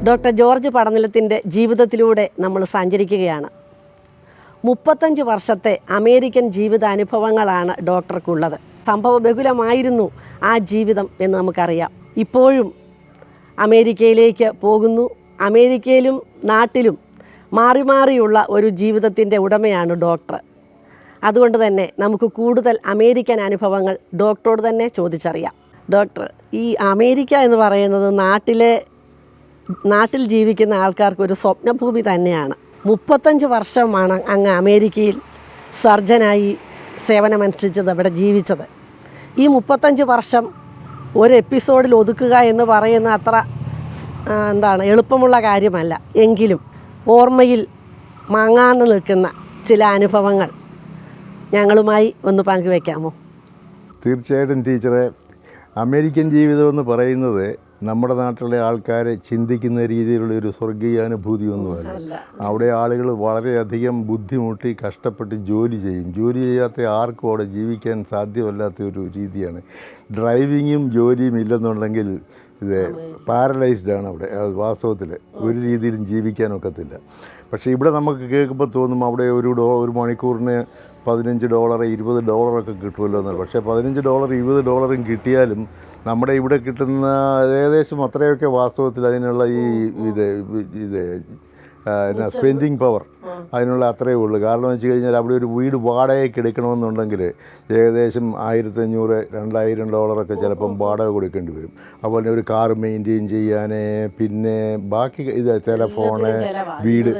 Doctor George പടനിലത്തിൻ്റെ ജീവിതത്തിലൂടെ നമ്മൾ സഞ്ചരിക്കുകയാണ്. 35 വർഷത്തെ അമേരിക്കൻ ജീവിതാനുഭവങ്ങളാണ് ഡോക്ടർക്കുള്ളത്. സംഭവബഹുലമായിരുന്നു ആ ജീവിതം എന്ന് നമുക്കറിയാം. ഇപ്പോഴും അമേരിക്കയിലേക്ക് പോകുന്നു. അമേരിക്കയിലും നാട്ടിലും മാറി മാറിയുള്ള ഒരു ജീവിതത്തിൻ്റെ ഉടമയാണ് ഡോക്ടർ. അതുകൊണ്ട് തന്നെ നമുക്ക് കൂടുതൽ അമേരിക്കൻ അനുഭവങ്ങൾ ഡോക്ടറോട് തന്നെ ചോദിച്ചറിയാം. ഡോക്ടർ, ഈ അമേരിക്ക എന്ന് പറയുന്നത് നാട്ടിൽ ജീവിക്കുന്ന ആൾക്കാർക്കൊരു സ്വപ്നഭൂമി തന്നെയാണ്. 35 വർഷമാണ് അങ്ങ് അമേരിക്കയിൽ സർജനായി സേവനമനുഷ്ഠിച്ചത്, അവിടെ ജീവിച്ചത്. ഈ 35 വർഷം ഒരു എപ്പിസോഡിൽ ഒതുക്കുക എന്ന് പറയുന്ന അത്ര എളുപ്പമുള്ള കാര്യമല്ല. എങ്കിലും ഓർമ്മയിൽ മങ്ങാന്ന് നിൽക്കുന്ന ചില അനുഭവങ്ങൾ ഞങ്ങളുമായി ഒന്ന് പങ്കുവയ്ക്കാമോ? തീർച്ചയായിട്ടും ടീച്ചറെ, അമേരിക്കൻ ജീവിതം എന്ന് പറയുന്നത് നമ്മുടെ നാട്ടിലെ ആൾക്കാരെ ചിന്തിക്കുന്ന രീതിയിലുള്ള ഒരു സ്വർഗീയാനുഭൂതിയൊന്നുമല്ല. അവിടെ ആളുകൾ വളരെയധികം ബുദ്ധിമുട്ടി കഷ്ടപ്പെട്ട് ജോലി ചെയ്യും. ജോലി ചെയ്യാത്ത ആർക്കും അവിടെ ജീവിക്കാൻ സാധ്യമല്ലാത്ത ഒരു രീതിയാണ്. ഡ്രൈവിങ്ങും ജോലിയും ഇല്ലെന്നുണ്ടെങ്കിൽ ഇത് പാരലൈസ്ഡാണ് അവിടെ. വാസ്തവത്തിൽ ഒരു രീതിയിലും ജീവിക്കാനൊക്കത്തില്ല. പക്ഷേ ഇവിടെ നമുക്ക് കേൾക്കുമ്പോൾ തോന്നും അവിടെ ഒരു മണിക്കൂറിന് $15, $20 കിട്ടുമല്ലോ എന്നാണ്. പക്ഷേ $15, $20 കിട്ടിയാലും നമ്മുടെ ഇവിടെ കിട്ടുന്ന ഏകദേശം അത്രയൊക്കെ വാസ്തവത്തിൽ അതിനുള്ള സ്പെൻഡിങ് പവർ അതിനുള്ള അത്രയേ ഉള്ളൂ. കാരണം എന്ന് വെച്ച് കഴിഞ്ഞാൽ അവിടെ ഒരു വീട് വാടകയ്ക്ക് എടുക്കണമെന്നുണ്ടെങ്കിൽ ഏകദേശം $1500, $2000 ചിലപ്പം വാടക കൊടുക്കേണ്ടി വരും. അതുപോലെ ഒരു കാർ മെയിൻറ്റെയിൻ ചെയ്യാൻ, പിന്നെ ബാക്കി ടെലഫോണ്, വീട്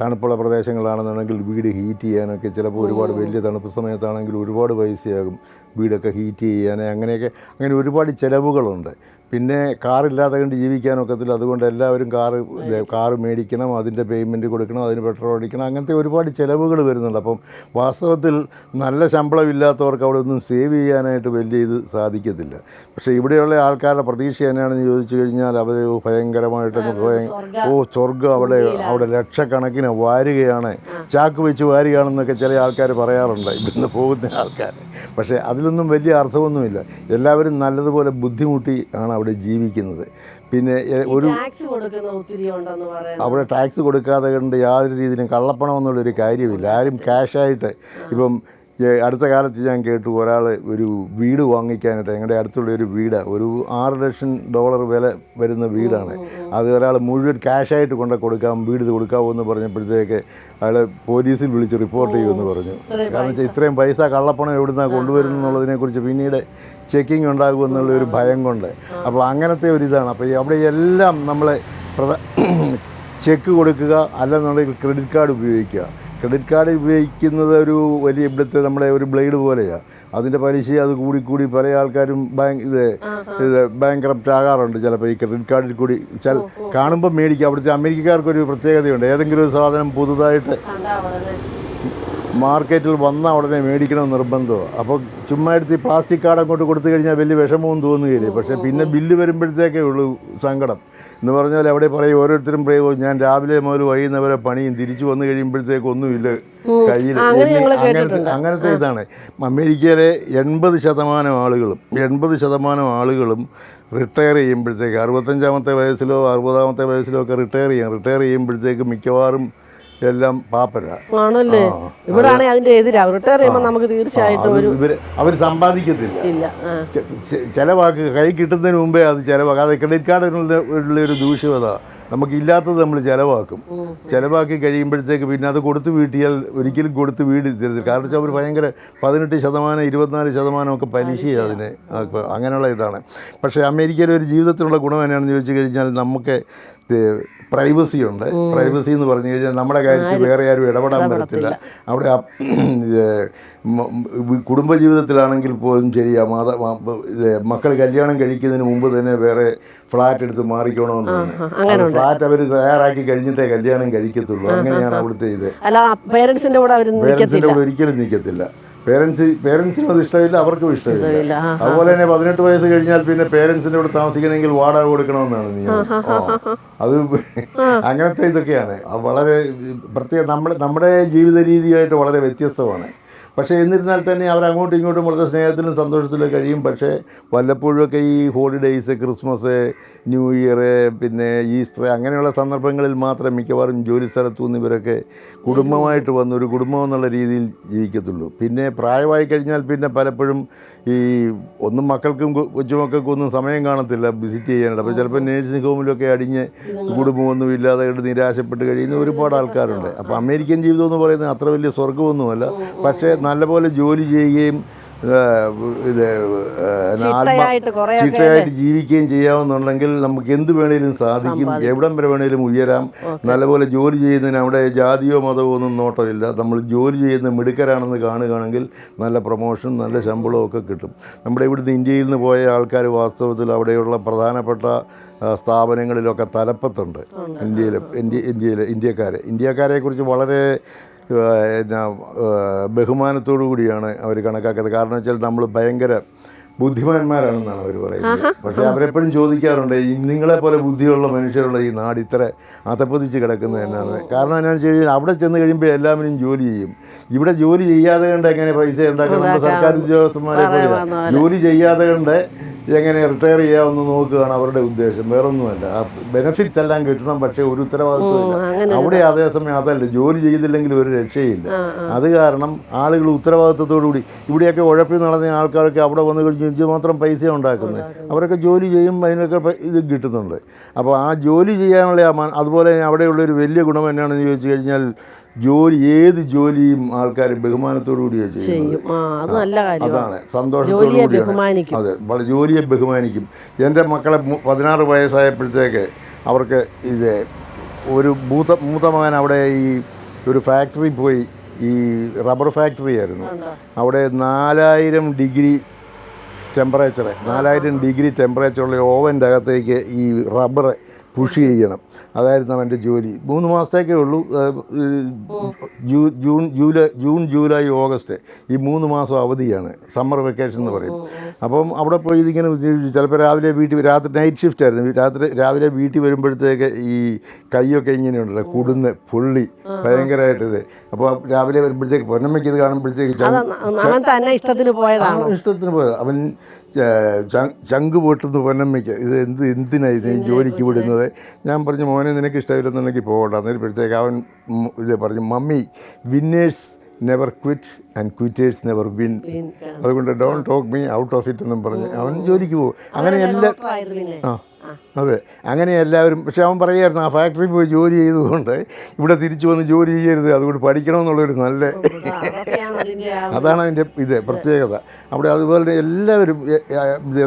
തണുപ്പുള്ള പ്രദേശങ്ങളാണെന്നുണ്ടെങ്കിൽ വീട് ഹീറ്റ് ചെയ്യാനൊക്കെ ചിലപ്പോൾ ഒരുപാട് വലിയ തണുപ്പ് സമയത്താണെങ്കിൽ ഒരുപാട് പൈസയാകും വീടൊക്കെ ഹീറ്റ് ചെയ്യാൻ. അങ്ങനെ ഒരുപാട് ചിലവുകളുണ്ട്. പിന്നെ കാറില്ലാതെ കണ്ട് ജീവിക്കാനൊക്കത്തില്ല. അതുകൊണ്ട് എല്ലാവരും കാറ് മേടിക്കണം, അതിൻ്റെ പേയ്മെൻറ്റ് കൊടുക്കണം, അതിന് പെട്രോൾ അടിക്കണം, അങ്ങനത്തെ ഒരുപാട് ചിലവുകൾ വരുന്നുണ്ട്. അപ്പം വാസ്തവത്തിൽ നല്ല ശമ്പളമില്ലാത്തവർക്ക് അവിടെ ഒന്നും സേവ് ചെയ്യാനായിട്ട് വലിയ ഇത് സാധിക്കത്തില്ല. പക്ഷേ ഇവിടെയുള്ള ആൾക്കാരുടെ പ്രതീക്ഷ എന്നാണെന്ന് ചോദിച്ചു കഴിഞ്ഞാൽ അവർ ഭയങ്കരമായിട്ടൊന്ന് സ്വർഗ്ഗം അവിടെ ലക്ഷക്കണക്കിന് വാരുകയാണ്, ചാക്ക് വെച്ച് വാരുകയാണെന്നൊക്കെ ചില ആൾക്കാർ പറയാറുണ്ട്, ഇവിടുന്ന് പോകുന്ന ആൾക്കാർ. പക്ഷേ അതിലൊന്നും വലിയ അർത്ഥമൊന്നുമില്ല. എല്ലാവരും നല്ലതുപോലെ ബുദ്ധിമുട്ടി ആണ് അവിടെ ജീവിക്കുന്നത്. പിന്നെ അവിടെ ടാക്സ് കൊടുക്കാതെ കണ്ട് യാതൊരു രീതിയിലും കള്ളപ്പണം എന്നുള്ളൊരു കാര്യമില്ല. ആരും ക്യാഷായിട്ട് ഇപ്പം അടുത്ത കാലത്ത് ഞാൻ കേട്ടു ഒരാൾ ഒരു വീട് വാങ്ങിക്കാനായിട്ട്, ഞങ്ങളുടെ അടുത്തുള്ള ഒരു വീട് ഒരു $6 ലക്ഷം വില വരുന്ന വീടാണ്. അത് ഒരാൾ മുഴുവൻ ക്യാഷായിട്ട് വീട് കൊടുക്കാമോ എന്ന് പറഞ്ഞപ്പോഴത്തേക്ക് അയാൾ പോലീസിൽ വിളിച്ച് റിപ്പോർട്ട് ചെയ്യുമെന്ന് പറഞ്ഞു. കാരണം വെച്ചാൽ ഇത്രയും പൈസ കള്ളപ്പണം എവിടുന്നാണ് കൊണ്ടുവരുന്നു എന്നുള്ളതിനെക്കുറിച്ച് പിന്നീട് ചെക്കിങ് ഉണ്ടാകുമെന്നുള്ളൊരു ഭയം കൊണ്ട്. അപ്പോൾ അങ്ങനത്തെ ഒരിതാണ്. അപ്പോൾ അവിടെ എല്ലാം നമ്മൾ ചെക്ക് കൊടുക്കുക, അല്ലെന്നുണ്ടെങ്കിൽ ക്രെഡിറ്റ് കാർഡ് ഉപയോഗിക്കുക. ക്രെഡിറ്റ് കാർഡ് ഉപയോഗിക്കുന്നത് ഒരു വലിയ ഇവിടുത്തെ നമ്മുടെ ഒരു ബ്ലേഡ് പോലെയാണ്. അതിൻ്റെ പലിശ അത് കൂടി പല ആൾക്കാരും ബാങ്ക്രപ്റ്റ് ആകാറുണ്ട് ചിലപ്പോൾ ഈ ക്രെഡിറ്റ് കാർഡിൽ കൂടി. കാണുമ്പോൾ മേടിക്കുക. അവിടുത്തെ അമേരിക്കക്കാർക്കൊരു പ്രത്യേകതയുണ്ട്. ഏതെങ്കിലും ഒരു സാധനം പുതുതായിട്ട് മാർക്കറ്റിൽ വന്നാൽ ഉടനെ മേടിക്കണം നിർബന്ധമാണ്. അപ്പോൾ ചുമ്മാ എടുത്ത് ഈ പ്ലാസ്റ്റിക് കാർഡ് അങ്ങോട്ട് കൊടുത്തു കഴിഞ്ഞാൽ വലിയ വിഷമവും തോന്നുകയില്ലേ. പക്ഷേ പിന്നെ ബില്ല് വരുമ്പോഴത്തേക്കേ ഉള്ളൂ സങ്കടം. എന്ന് പറഞ്ഞാൽ അവിടെ പറയും, ഓരോരുത്തരും പറയും, ഞാൻ രാവിലെ മുതൽ വൈകുന്നവരെ പണിയും തിരിച്ചു വന്നു കഴിയുമ്പോഴത്തേക്കൊന്നുമില്ല കയ്യിൽ. അങ്ങനത്തെ ഇതാണ്. അമേരിക്കയിലെ 80% ആളുകളും റിട്ടയർ ചെയ്യുമ്പോഴത്തേക്ക് 65-ാമത്തെ വയസ്സിലോ 60-ാമത്തെ വയസ്സിലോ ഒക്കെ റിട്ടയർ ചെയ്യുമ്പോഴത്തേക്ക് മിക്കവാറും എല്ലാം പാപ്പരാണല്ലേ. ഇവിടാണ് അതിന്റെ എതിരാ. റിട്ടയർ ചെയ്യുമ്പോൾ നമുക്ക് തീർച്ചയായിട്ടും അവർ സമ്പാദിക്കത്തില്ല. ചിലവാക്ക് കൈ കിട്ടുന്നതിന് മുമ്പേ അത് ചിലവാക്കും. അത് ക്രെഡിറ്റ് കാർഡിനുള്ള ഒരു ദൂഷ്യത. നമുക്കില്ലാത്തത് നമ്മൾ ചിലവാക്കി കഴിയുമ്പോഴത്തേക്ക് പിന്നെ അത് കൊടുത്ത് വീട്ടിയാൽ ഒരിക്കലും കൊടുത്ത് വീട് തരുന്നത്. കാരണം വെച്ചാൽ അവർ ഭയങ്കര 18%, 24% ഒക്കെ പലിശയാണ് അതിന്. അങ്ങനെയുള്ള ഇതാണ്. പക്ഷേ അമേരിക്കയിലെ ഒരു ജീവിതത്തിനുള്ള ഗുണം എന്നാണെന്ന് ചോദിച്ചു കഴിഞ്ഞാൽ നമുക്ക് പ്രൈവസി ഉണ്ട്. പ്രൈവസി എന്ന് പറഞ്ഞു കഴിഞ്ഞാൽ നമ്മുടെ കാര്യത്തിൽ വേറെ ആരും ഇടപെടാൻ പറ്റത്തില്ല. അവിടെ കുടുംബജീവിതത്തിലാണെങ്കിൽ പോലും ശരിയാ, മക്കൾ കല്യാണം കഴിക്കുന്നതിന് മുമ്പ് തന്നെ വേറെ ഫ്ലാറ്റ് എടുത്ത് മാറിക്കണമെന്നാണ്. ഫ്ലാറ്റ് അവർ തയ്യാറാക്കി കഴിഞ്ഞിട്ടേ കല്യാണം കഴിക്കത്തുള്ളൂ. അങ്ങനെയാണ് അവിടുത്തെ ഇത്. പേരൻസിൻ്റെ കൂടെ ഒരിക്കലും നിൽക്കത്തില്ല. പേരൻസിനും അത് ഇഷ്ടമില്ല, അവർക്കും ഇഷ്ടമില്ല. അതുപോലെ തന്നെ 18 വയസ്സ് കഴിഞ്ഞാൽ പിന്നെ പേരൻസിൻ്റെ കൂടെ താമസിക്കണമെങ്കിൽ വാടക കൊടുക്കണമെന്നാണ് നിയമം. അത് അങ്ങനത്തെ ഇതൊക്കെയാണ്. വളരെ പ്രത്യേക നമ്മുടെ ജീവിത രീതിയായിട്ട് വളരെ വ്യത്യസ്തമാണ്. പക്ഷേ എന്നിരുന്നാൽ തന്നെ അവർ അങ്ങോട്ടും ഇങ്ങോട്ടും വളരെ സ്നേഹത്തിലും സന്തോഷത്തിലും കഴിയും. പക്ഷേ വല്ലപ്പോഴുമൊക്കെ ഈ ഹോളിഡേയ്സ്, ക്രിസ്മസ്, ന്യൂ ഇയർ, പിന്നെ ഈസ്റ്റർ അങ്ങനെയുള്ള സന്ദർഭങ്ങളിൽ മാത്രം മിക്കവാറും ജോലി സ്ഥലത്തു നിന്ന് ഇവരൊക്കെ കുടുംബമായിട്ട് വന്ന് ഒരു കുടുംബം എന്നുള്ള രീതിയിൽ ജീവിക്കത്തുള്ളൂ. പിന്നെ പ്രായമായി കഴിഞ്ഞാൽ പിന്നെ പലപ്പോഴും ഈ ഒന്നും മക്കൾക്കും കൊച്ചുമക്കൾക്കും ഒന്നും സമയം കാണത്തില്ല വിസിറ്റ് ചെയ്യാനായിട്ട്. അപ്പോൾ ചിലപ്പോൾ നേഴ്സിംഗ് ഹോമിലൊക്കെ അടിഞ്ഞ് കുടുംബമൊന്നും ഇല്ലാതെ നിരാശപ്പെട്ട് കഴിയുന്ന ഒരുപാട് ആൾക്കാരുണ്ട്. അപ്പോൾ അമേരിക്കൻ ജീവിതം എന്ന് പറയുന്നത് അത്ര വലിയ സ്വർഗ്ഗമൊന്നുമല്ല. പക്ഷേ നല്ലപോലെ ജോലി ചെയ്യുകയും ചിട്ടയായിട്ട് ജീവിക്കുകയും ചെയ്യാമെന്നുണ്ടെങ്കിൽ നമുക്ക് എന്ത് വേണേലും സാധിക്കും, എവിടം വരെ വേണേലും ഉയരാം. നല്ലപോലെ ജോലി ചെയ്യുന്നതിന് അവിടെ ജാതിയോ മതമോ ഒന്നും നോട്ടമില്ല. നമ്മൾ ജോലി ചെയ്യുന്ന മിടുക്കരാണെന്ന് കാണുകയാണെങ്കിൽ നല്ല പ്രൊമോഷൻ, നല്ല ശമ്പളവും ഒക്കെ കിട്ടും. നമ്മുടെ ഇവിടുന്ന് ഇന്ത്യയിൽ നിന്ന് പോയ ആൾക്കാർ വാസ്തവത്തിൽ അവിടെയുള്ള പ്രധാനപ്പെട്ട സ്ഥാപനങ്ങളിലൊക്കെ തലപ്പത്തുണ്ട്. ഇന്ത്യക്കാരെക്കുറിച്ച് വളരെ ബഹുമാനത്തോടു കൂടിയാണ് അവർ കണക്കാക്കുന്നത്. കാരണം വെച്ചാൽ നമ്മൾ ഭയങ്കര ബുദ്ധിമാന്മാരാണെന്നാണ് അവർ പറയുന്നത്. പക്ഷേ അവരെപ്പോഴും ചോദിക്കാറുണ്ട്, നിങ്ങളെപ്പോലെ ബുദ്ധിയുള്ള മനുഷ്യരുള്ള ഈ നാട് ഇത്ര അതപ്പതിച്ച് കിടക്കുന്നത് എന്നാണ്. കാരണം എന്നാന്ന് വെച്ച് കഴിഞ്ഞാൽ അവിടെ ചെന്ന് കഴിയുമ്പോൾ എല്ലാവരും ജോലി ചെയ്യും. ഇവിടെ ജോലി ചെയ്യാതെ കണ്ട് എങ്ങനെ പൈസ ഉണ്ടാക്കണം? നമ്മുടെ സർക്കാർ ഉദ്യോഗസ്ഥന്മാരെ പോലെ ജോലി ചെയ്യാതെ കണ്ട് എങ്ങനെ റിട്ടയർ ചെയ്യാമെന്ന് നോക്കുകയാണ് അവരുടെ ഉദ്ദേശം. വേറൊന്നുമല്ല, ആ ബെനിഫിറ്റ്സ് എല്ലാം കിട്ടണം, പക്ഷേ ഒരു ഉത്തരവാദിത്വമില്ല. അവിടെ അതേസമയം അതല്ല, ജോലി ചെയ്തില്ലെങ്കിൽ ഒരു രക്ഷയില്ല. അത് കാരണം ആളുകൾ ഉത്തരവാദിത്വത്തോടുകൂടി ഇവിടെയൊക്കെ ഉഴപ്പി നടന്ന ആൾക്കാരൊക്കെ അവിടെ വന്നു കഴിഞ്ഞ് മാത്രം പൈസ ഉണ്ടാക്കുന്നത്. അവരൊക്കെ ജോലി ചെയ്യും, അതിനൊക്കെ ഇത് കിട്ടുന്നുണ്ട്. അപ്പോൾ ആ ജോലി ചെയ്യാനുള്ള അതുപോലെ അവിടെയുള്ളൊരു വലിയ ഗുണം എന്നാണെന്ന് ചോദിച്ചു കഴിഞ്ഞാൽ ഏത് ജോലിയും ആൾക്കാർ ബഹുമാനത്തോടു കൂടിയാണ് ചെയ്യുന്നത്. അതാണ് സന്തോഷത്തോടു കൂടിയാണ്. അതെ, ജോലിയെ ബഹുമാനിക്കും. എൻ്റെ മക്കളെ 16 വയസ്സായപ്പോഴത്തേക്ക് അവർക്ക് ഒരു മൂത്ത മകൻ അവിടെ ഈ ഒരു ഫാക്ടറി പോയി, ഈ റബ്ബർ ഫാക്ടറി ആയിരുന്നു. അവിടെ 4000 ഡിഗ്രി ടെമ്പറേച്ചറുള്ള ഓവൻ്റെ അകത്തേക്ക് ഈ റബ്ബർ പുഷ് ചെയ്യണം. അതായിരുന്നു അവൻ്റെ ജോലി. 3 മാസത്തേക്കേ ഉള്ളൂ. ജൂൺ ജൂലൈ ഓഗസ്റ്റ് ഈ 3 മാസം അവധിയാണ്, സമ്മർ വെക്കേഷൻ എന്ന് പറയും. അപ്പം അവിടെ പോയി ഇതിങ്ങനെ ചിലപ്പോൾ രാവിലെ രാത്രി നൈറ്റ് ഷിഫ്റ്റ് ആയിരുന്നു. രാവിലെ വീട്ടിൽ വരുമ്പോഴത്തേക്ക് ഈ കൈയൊക്കെ ഇങ്ങനെയുണ്ടല്ലോ, കുടുന്ന് പൊള്ളി ഭയങ്കരമായിട്ട് അപ്പോൾ രാവിലെ വരുമ്പോഴത്തേക്ക് പൊന്നമ്മയ്ക്ക് ഇത് കാണുമ്പോഴത്തേക്ക് ഇഷ്ടത്തിന് പോയത് അവൻ ചങ്ക് പൊട്ടുന്നു പൊന്നമ്മയ്ക്ക്. എന്തിനാണ് ഇത് ജോലിക്ക് വിടുന്നത്? ഞാൻ പറഞ്ഞു, മോനെ നിനക്ക് ഇഷ്ടമില്ലെന്നുണ്ടെങ്കിൽ പോകണ്ട. അന്നേരപ്പോഴത്തേക്ക് അവൻ പറഞ്ഞു, mummy, winners never quit and quitters never win. അതുകൊണ്ട് don't talk me out of it എന്നും പറഞ്ഞ് അവൻ ജോലിക്ക് പോകും. അങ്ങനെ അതെ, അങ്ങനെ എല്ലാവരും. പക്ഷെ അവൻ പറയുമായിരുന്നു, ആ ഫാക്ടറിയിൽ പോയി ജോലി ചെയ്തുകൊണ്ട് ഇവിടെ തിരിച്ചു വന്ന് ജോലി ചെയ്യരുത്, അതുകൊണ്ട് പഠിക്കണമെന്നുള്ളൊരു നല്ല അതാണ് അതിൻ്റെ പ്രത്യേകത. അവിടെ അതുപോലെ എല്ലാവരും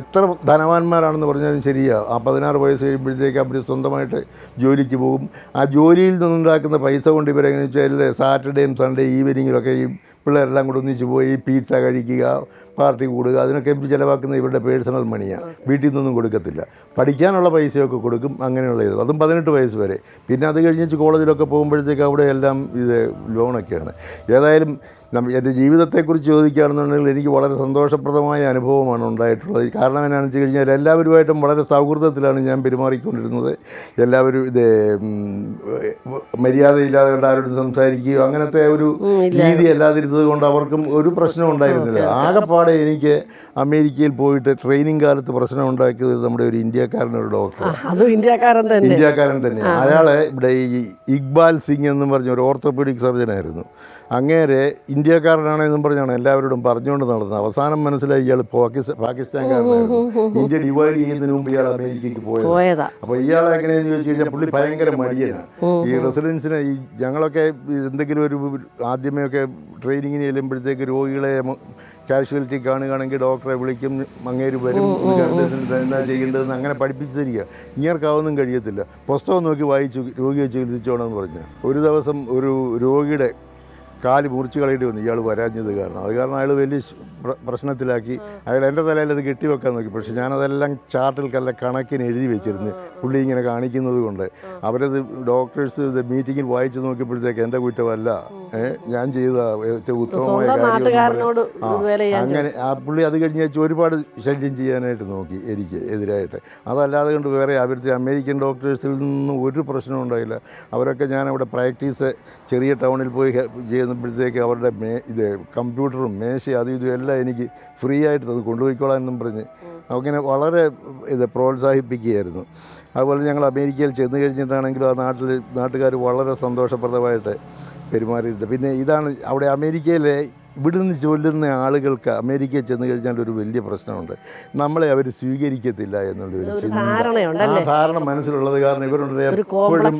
എത്ര ധനവാന്മാരാണെന്ന് പറഞ്ഞാലും ശരിയാണ്, ആ 16 വയസ്സ് കഴിയുമ്പോഴത്തേക്ക് അവർ സ്വന്തമായിട്ട് ജോലിക്ക് പോകും. ആ ജോലിയിൽ നിന്നുണ്ടാക്കുന്ന പൈസ കൊണ്ട് ഇവരെങ്ങനെ വെച്ചാൽ സാറ്റർഡേയും സൺഡേ ഈവനിങ്ങിലൊക്കെ ഈ പിള്ളേരെല്ലാം കൂടെ ഒന്നിച്ച് പോയി പീസ കഴിക്കുക, പാർട്ടി കൂടുക, അതിനൊക്കെ ചിലവാക്കുന്ന ഇവരുടെ പേഴ്സണൽ മണിയാണ്. വീട്ടിൽ നിന്നൊന്നും കൊടുക്കത്തില്ല. പഠിക്കാനുള്ള പൈസയൊക്കെ കൊടുക്കും. അങ്ങനെയുള്ള അതും 18 വയസ്സ് വരെ. പിന്നെ അത് കഴിഞ്ഞ് കോളേജിലൊക്കെ പോകുമ്പോഴത്തേക്ക് അവിടെ എല്ലാം ലോണൊക്കെയാണ്. ഏതായാലും എൻ്റെ ജീവിതത്തെക്കുറിച്ച് ചോദിക്കുകയാണെന്നുണ്ടെങ്കിൽ എനിക്ക് വളരെ സന്തോഷപ്രദമായ അനുഭവമാണ് ഉണ്ടായിട്ടുള്ളത്. കാരണം എന്നാണെന്ന് വെച്ച് കഴിഞ്ഞാൽ എല്ലാവരുമായിട്ടും വളരെ സൗഹൃദത്തിലാണ് ഞാൻ പെരുമാറിക്കൊണ്ടിരുന്നത്. എല്ലാവരും മര്യാദയില്ലാതെ ആരോടും സംസാരിക്കുകയോ അങ്ങനത്തെ ഒരു രീതി അല്ലാതിരുന്നത് കൊണ്ട് അവർക്കും ഒരു പ്രശ്നം ഉണ്ടായിരുന്നില്ല. ആകെപ്പാടെ എനിക്ക് അമേരിക്കയിൽ പോയിട്ട് ട്രെയിനിങ് കാലത്ത് പ്രശ്നം ഉണ്ടാക്കിയത് നമ്മുടെ ഒരു ഇന്ത്യക്കാരനൊരു ഡോക്ടർ, ഇന്ത്യക്കാരൻ തന്നെ. അയാളെ ഇവിടെ ഈ ഇക്ബാൽ സിംഗ് എന്നും പറഞ്ഞ ഒരു ഓർത്തോപീഡിക് സർജനായിരുന്നു. അങ്ങേരെ ഇന്ത്യക്കാരനാണെന്നും പറഞ്ഞാണ് എല്ലാവരോടും പറഞ്ഞുകൊണ്ട് നടന്നത്. അവസാനം മനസ്സിലായി ഇയാൾ പാകിസ്ഥാൻകാരനായിരുന്നു. ഇന്ത്യ ഡിവൈഡ് ചെയ്യുന്നതിന് മുമ്പ് ഇയാൾ അമേരിക്കയ്ക്ക് പോയത്. അപ്പോൾ ഇയാൾ എങ്ങനെയെന്ന് ചോദിച്ചു കഴിഞ്ഞാൽ പുള്ളി ഭയങ്കര മടിയനാണ്. ഈ റെസിഡൻസിനെ എന്തെങ്കിലും ഒരു ആദ്യമേയൊക്കെ ട്രെയിനിങ്ങിന് ചെല്ലുമ്പോഴത്തേക്ക് രോഗികളെ കാഷ്വാലിറ്റി കാണുകയാണെങ്കിൽ ഡോക്ടറെ വിളിക്കും, അങ്ങേര് വരും, എന്താ ചെയ്യേണ്ടതെന്ന് അങ്ങനെ പഠിപ്പിച്ചു തരിക. ഇങ്ങേർക്കാവൊന്നും കഴിയത്തില്ല. പുസ്തകം നോക്കി വായിച്ചു രോഗിയെ ചികിത്സിച്ചോണമെന്ന് പറഞ്ഞു. ഒരു ദിവസം ഒരു രോഗിയുടെ കാല് മുറിച്ച് കളയേണ്ടി വന്നു ഇയാൾ വരാഞ്ഞത് കാരണം. അത് കാരണം അയാൾ വലിയ പ്രശ്നത്തിലാക്കി. അയാൾ എൻ്റെ തലയിൽ അത് കെട്ടിവെക്കാൻ നോക്കി. പക്ഷേ ഞാനതെല്ലാം ചാർട്ടിൽ കണക്കിന് എഴുതി വെച്ചിരുന്നു, പുള്ളി ഇങ്ങനെ കാണിക്കുന്നത് കൊണ്ട്. അവരത് ഡോക്ടേഴ്സ് മീറ്റിങ്ങിൽ വായിച്ച് നോക്കിയപ്പോഴത്തേക്ക് എൻ്റെ കുറ്റമല്ല, ഞാൻ ചെയ്ത ഏറ്റവും ഉത്തമമായ കാര്യം. അങ്ങനെ ആ പുള്ളി അത് കഴിഞ്ഞ് വെച്ച് ഒരുപാട് ശല്യം ചെയ്യാനായിട്ട് നോക്കി എനിക്ക് എതിരായിട്ട്. അതല്ലാതെ കൊണ്ട് വേറെ അവിടുത്തെ അമേരിക്കൻ ഡോക്ടേഴ്സിൽ നിന്നും ഒരു പ്രശ്നവും ഉണ്ടായില്ല. അവരൊക്കെ ഞാനവിടെ പ്രാക്ടീസ് ചെറിയ ടൗണിൽ പോയി ചെയ്ത് ചെന്നപ്പോഴത്തേക്ക് അവരുടെ കമ്പ്യൂട്ടറും മേശയും അതും ഇതും എല്ലാം എനിക്ക് ഫ്രീ ആയിട്ട് അത് കൊണ്ടുപോയിക്കോളാമെന്നും പറഞ്ഞ് അങ്ങനെ വളരെ പ്രോത്സാഹിപ്പിക്കുകയായിരുന്നു. അതുപോലെ ഞങ്ങൾ അമേരിക്കയിൽ ചെന്ന് കഴിഞ്ഞിട്ടാണെങ്കിലും ആ നാട്ടുകാർ വളരെ സന്തോഷപ്രദമായിട്ട് പെരുമാറിയിരുന്നു. പിന്നെ ഇതാണ് അവിടെ അമേരിക്കയിലെ ഇവിടുന്ന് ചൊല്ലുന്ന ആളുകൾക്ക് അമേരിക്കയിൽ ചെന്ന് കഴിഞ്ഞാൽ ഒരു വലിയ പ്രശ്നമുണ്ട്. നമ്മളെ അവർ സ്വീകരിക്കത്തില്ല എന്നുള്ളൊരു ചിന്ത, ആ ധാരണ മനസ്സിലുള്ളത് കാരണം ഇവരുണ്ട് എപ്പോഴും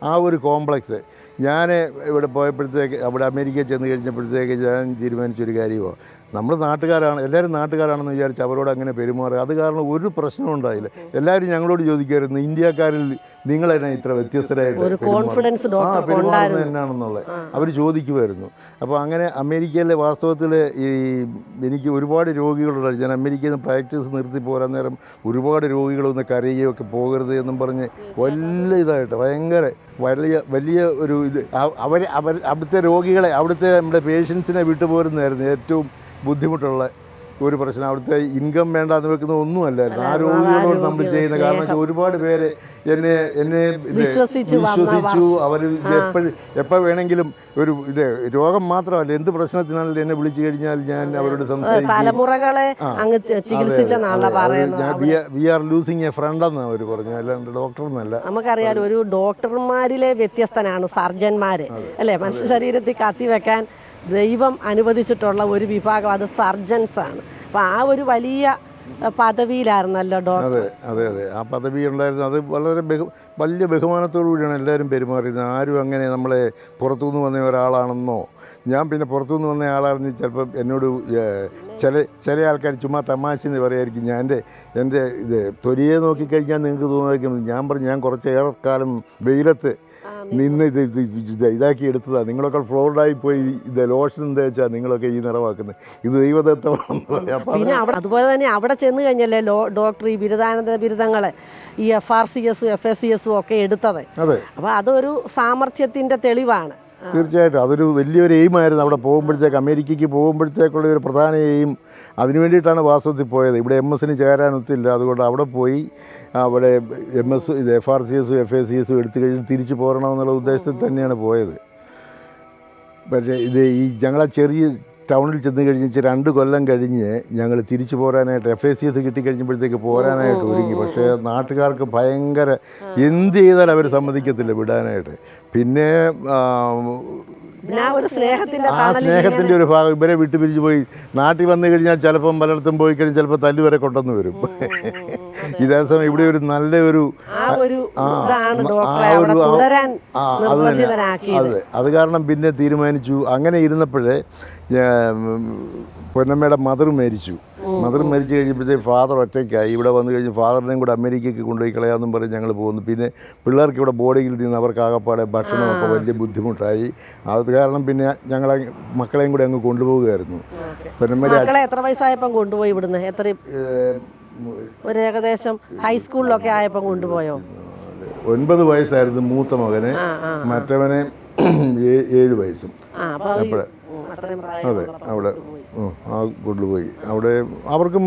ആ ഒരു കോംപ്ലക്സ്. ഞാൻ ഇവിടെ പോയപ്പോഴത്തേക്ക് അവിടെ അമേരിക്കയിൽ ചെന്ന് കഴിഞ്ഞപ്പോഴത്തേക്ക് ഞാൻ തീരുമാനിച്ചൊരു കാര്യമോ, നമ്മൾ നാട്ടുകാരാണ്, എല്ലാവരും നാട്ടുകാരാണെന്ന് വിചാരിച്ച് അവരോട് അങ്ങനെ പെരുമാറുക. അത് കാരണം ഒരു പ്രശ്നവും ഉണ്ടായില്ല. എല്ലാവരും ഞങ്ങളോട് ചോദിക്കുമായിരുന്നു, ഇന്ത്യക്കാരിൽ നിങ്ങളെന്നെ ഇത്ര വ്യത്യസ്തരായിട്ട് പെരുമാറുന്നത് എന്നാണെന്നുള്ളത് അവർ ചോദിക്കുമായിരുന്നു. അപ്പോൾ അങ്ങനെ അമേരിക്കയിലെ വാസ്തവത്തിൽ എനിക്ക് ഒരുപാട് രോഗികളുണ്ടായി. ഞാൻ അമേരിക്കയിൽ നിന്ന് പ്രാക്ടീസ് നിർത്തി പോരാൻ നേരം ഒരുപാട് രോഗികളൊന്ന് കരയുകയൊക്കെ പോകരുത് എന്നും പറഞ്ഞ് വലിയ ഇതായിട്ട് ഭയങ്കര വലിയ ഒരു ഇത് അവിടുത്തെ രോഗികളെ, അവിടുത്തെ നമ്മുടെ പേഷ്യൻസിനെ വിട്ടുപോരുന്നതായിരുന്നു ഏറ്റവും ബുദ്ധിമുട്ടുള്ള ഒരു പ്രശ്നം. അവിടുത്തെ ഇൻകം വേണ്ടാന്ന് വെക്കുന്ന ഒന്നുമല്ലായിരുന്നു ആ രോഗികളോട് നമ്മൾ ചെയ്യുന്ന. കാരണം ഒരുപാട് പേര് എന്നെ വിശ്വസിച്ചു. അവർ എപ്പോൾ വേണമെങ്കിലും ഒരു രോഗം മാത്രമല്ല, എന്ത് പ്രശ്നത്തിനാണെങ്കിലും എന്നെ വിളിച്ചു കഴിഞ്ഞാൽ ഞാൻ അവരോട് സംസാരിക്കും. We are losing a friend എന്നാണ് അവർ പറഞ്ഞു, അല്ലാണ്ട് ഡോക്ടർ എന്നല്ല. നമുക്കറിയാലോ, ഒരു ഡോക്ടർമാരിലെ വ്യത്യസ്തനാണ് സർജന്മാര് അല്ലേ. മനുഷ്യ ശരീരത്തിൽ കത്തിവെക്കാൻ ദൈവം അനുവദിച്ചിട്ടുള്ള ഒരു വിഭാഗം അത് സർജൻസ് ആണ്. അപ്പോൾ ആ ഒരു വലിയ പദവിയിലായിരുന്നല്ലോ ഡോക്ടർ. അതെ ആ പദവി ഉണ്ടായിരുന്നു. അത് വളരെ വലിയ ബഹുമാനത്തോടു കൂടിയാണ് എല്ലാവരും പെരുമാറിയത്. ആരും അങ്ങനെ നമ്മളെ പുറത്തുനിന്ന് വന്ന ഒരാളാണെന്നോ, ഞാൻ പിന്നെ പുറത്തുനിന്ന് വന്ന ആളാണെന്ന് ചിലപ്പം എന്നോട് ചില ആൾക്കാർ ചുമ്മാ തമാശ എന്ന് പറയായിരിക്കും. എൻ്റെ തൊലിയെ നോക്കിക്കഴിഞ്ഞാൽ നിങ്ങൾക്ക് തോന്നുമായിരിക്കും. ഞാൻ പറഞ്ഞു, ഞാൻ കുറച്ചേറെ കാലം വെയിലത്ത് നിന്ന് ഇതാക്കി എടുത്തതാണ്. നിങ്ങളൊക്കെ ഫ്ലോർഡായി പോയി ലോഷൻ എന്താ വെച്ചാൽ നിങ്ങളൊക്കെ ഈ നിറവാക്കുന്നത്, ഇത് ദൈവദത്തമാണെന്ന് പറയാം. പിന്നെ അതുപോലെ തന്നെ അവിടെ ചെന്ന് കഴിഞ്ഞല്ലേ ഡോക്ടർ ഈ ബിരുദാനന്തര ബിരുദങ്ങളെ ഈ FRCS FSCS ഒക്കെ എടുത്തത്. അപ്പോൾ അതൊരു സാമർഥ്യത്തിൻ്റെ തെളിവാണ്. തീർച്ചയായിട്ടും അതൊരു വലിയൊരു എയിമായിരുന്നു. അവിടെ പോകുമ്പോഴത്തേക്ക്, അമേരിക്കയ്ക്ക് പോകുമ്പോഴത്തേക്കുള്ള ഒരു പ്രധാന എയിം അതിനു വേണ്ടിയിട്ടാണ് വാസ്തവത്തിൽ പോയത്. ഇവിടെ MS ചേരാനൊത്തില്ല, അതുകൊണ്ട് അവിടെ പോയി അവിടെ FRCS FACS എടുത്തു കഴിഞ്ഞ് തിരിച്ചു പോരണമെന്നുള്ള ഉദ്ദേശത്തിൽ തന്നെയാണ് പോയത്. പക്ഷേ ഞങ്ങളെ ചെറിയ ടൗണിൽ ചെന്ന് കഴിഞ്ഞ് 2 കൊല്ലം കഴിഞ്ഞ് ഞങ്ങൾ തിരിച്ചു പോരാനായിട്ട് FACS കിട്ടിക്കഴിഞ്ഞപ്പോഴത്തേക്ക് പോരാനായിട്ട് ഒരുങ്ങി. പക്ഷേ നാട്ടുകാർക്ക് ഭയങ്കര എന്ത് ചെയ്താൽ അവർ സമ്മതിക്കത്തില്ല വിടാനായിട്ട്. പിന്നെ ആ സ്നേഹത്തിൻ്റെ ഒരു ഭാഗം ഇവരെ വിട്ടുപിരിച്ച് പോയി നാട്ടിൽ വന്നു കഴിഞ്ഞാൽ ചിലപ്പം പലയിടത്തും പോയി കഴിഞ്ഞാൽ ചിലപ്പോൾ തല്ല് വരെ കൊണ്ടുവന്ന് വരും. ഇതേസമയം ഇവിടെ ഒരു നല്ലൊരു അത് കാരണം പിന്നെ തീരുമാനിച്ചു. അങ്ങനെ ഇരുന്നപ്പോഴേ പൊന്നമ്മയുടെ മദർ മരിച്ചു കഴിഞ്ഞപ്പോഴത്തേക്ക് ഫാദർ ഒറ്റയ്ക്കായി. ഇവിടെ വന്നു കഴിഞ്ഞ് ഫാദറിനെയും കൂടെ അമേരിക്കയ്ക്ക് കൊണ്ടുപോയി കളയാമെന്നും പറഞ്ഞ് ഞങ്ങൾ പോകുന്നു. പിന്നെ പിള്ളേർക്ക് ഇവിടെ ബോർഡിങ്ങിൽ നിന്ന് അവർക്ക് ആകപ്പാടെ ഭക്ഷണമൊക്കെ വലിയ ബുദ്ധിമുട്ടായി. അത് കാരണം പിന്നെ ഞങ്ങളെ മക്കളെയും കൂടെ അങ്ങ് കൊണ്ടുപോകുകയായിരുന്നു. പൊന്നമ്മയുടെ എത്ര വയസ്സായപ്പം കൊണ്ടുപോയി ഇവിടുന്ന്? ഒരു ഏകദേശം ഹൈസ്കൂളിലൊക്കെ ആയപ്പം കൊണ്ടുപോയോ? 9 വയസ്സായിരുന്നു മൂത്ത മകന്, മറ്റവനെ 7 വയസ്സും. അതെ അവിടെ കൊണ്ടുപോയി. അവിടെ അവർക്കും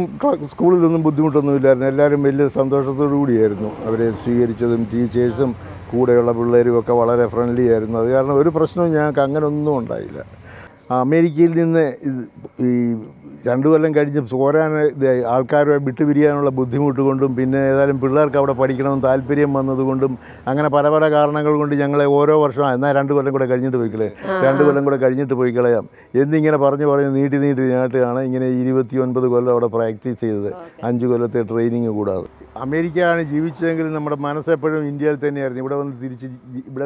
സ്കൂളിലൊന്നും ബുദ്ധിമുട്ടൊന്നുമില്ലായിരുന്നു. എല്ലാവരും വലിയ സന്തോഷത്തോടു കൂടിയായിരുന്നു അവരെ സ്വീകരിച്ചതും. ടീച്ചേഴ്സും കൂടെയുള്ള പിള്ളേരും ഒക്കെ വളരെ ഫ്രണ്ട്ലി ആയിരുന്നു. അത് കാരണം ഒരു പ്രശ്നവും ഞങ്ങൾക്ക് അങ്ങനെ ഒന്നും ഉണ്ടായില്ല. അമേരിക്കയിൽ നിന്ന് ഈ 2 കൊല്ലം കഴിഞ്ഞ് പോരാൻ ആൾക്കാരുമായി വിട്ടുപിരിയാനുള്ള ബുദ്ധിമുട്ട് കൊണ്ടും പിന്നെ ഏതായാലും പിള്ളേർക്ക് അവിടെ പഠിക്കണമെന്ന് താല്പര്യം വന്നതുകൊണ്ടും അങ്ങനെ പല കാരണങ്ങൾ കൊണ്ട് ഞങ്ങളെ ഓരോ വർഷം എന്നാൽ 2 കൊല്ലം കൂടെ കഴിഞ്ഞിട്ട് പോയി കളയാം, 2 കൊല്ലം കൂടെ കഴിഞ്ഞിട്ട് പോയി കളയാം എന്നിങ്ങനെ പറഞ്ഞ് നീട്ടി ഞാട്ടാണ് ഇങ്ങനെ 29 കൊല്ലം അവിടെ പ്രാക്ടീസ് ചെയ്തത്, 5 കൊല്ലത്തെ ട്രെയിനിങ് കൂടാതെ. അമേരിക്കയാണ് ജീവിച്ചതെങ്കിലും നമ്മുടെ മനസ്സെപ്പോഴും ഇന്ത്യയിൽ തന്നെയായിരുന്നു. ഇവിടെ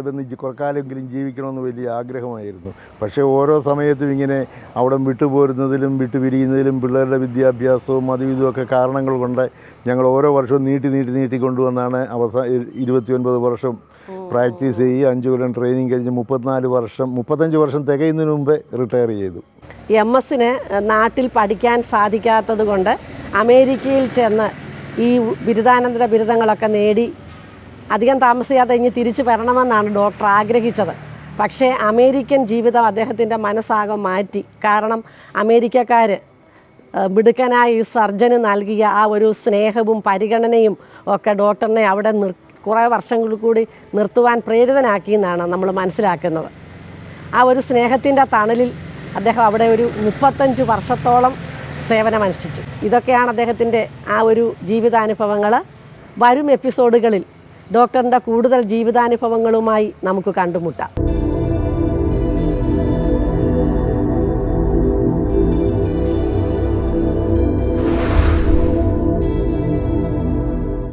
വന്ന് കുറക്കാലെങ്കിലും ജീവിക്കണമെന്ന് വലിയ ആഗ്രഹമായിരുന്നു. പക്ഷേ ഓരോ സമയത്തും ഇങ്ങനെ അവിടെ വിട്ടുപോരുന്നതിലും വിട്ടുപിരിയുന്നതിലും പിള്ളേരുടെ വിദ്യാഭ്യാസവും അതും ഇതുമൊക്കെ കാരണങ്ങൾ കൊണ്ട് ഞങ്ങൾ ഓരോ വർഷവും നീട്ടി കൊണ്ടുവന്നാണ് 29 വർഷം പ്രാക്ടീസ് ചെയ്ത് 5 കൊല്ലം ട്രെയിനിങ് കഴിഞ്ഞ് 35 വർഷം തികയുന്നതിന് മുമ്പേ റിട്ടയർ ചെയ്തു. MS-ന് നാട്ടിൽ പഠിക്കാൻ സാധിക്കാത്തത് കൊണ്ട് അമേരിക്കയിൽ ചെന്ന് ഈ ബിരുദാനന്തര ബിരുദങ്ങളൊക്കെ നേടി അധികം താമസിയാതെ ഇനി തിരിച്ചു വരണമെന്നാണ് ഡോക്ടർ ആഗ്രഹിച്ചത്. പക്ഷേ അമേരിക്കൻ ജീവിതം അദ്ദേഹത്തിൻ്റെ മനസ്സാകെ മാറ്റി. കാരണം അമേരിക്കക്കാർ മിടുക്കനായ ഈ സർജന് നൽകിയ ആ ഒരു സ്നേഹവും പരിഗണനയും ഒക്കെ ഡോക്ടറിനെ അവിടെ കുറേ വർഷങ്ങളിൽ കൂടി നിർത്തുവാൻ പ്രേരിതനാക്കിയെന്നാണ് നമ്മൾ മനസ്സിലാക്കുന്നത്. ആ ഒരു സ്നേഹത്തിൻ്റെ തണലിൽ അദ്ദേഹം അവിടെ ഒരു 35 വർഷത്തോളം സേവനമനുഷ്ഠിച്ചു. ഇതൊക്കെയാണ് അദ്ദേഹത്തിൻ്റെ ആ ഒരു ജീവിതാനുഭവങ്ങൾ. വരും എപ്പിസോഡുകളിൽ ഡോക്ടറിൻ്റെ കൂടുതൽ ജീവിതാനുഭവങ്ങളുമായി നമുക്ക് കണ്ടുമുട്ടാം.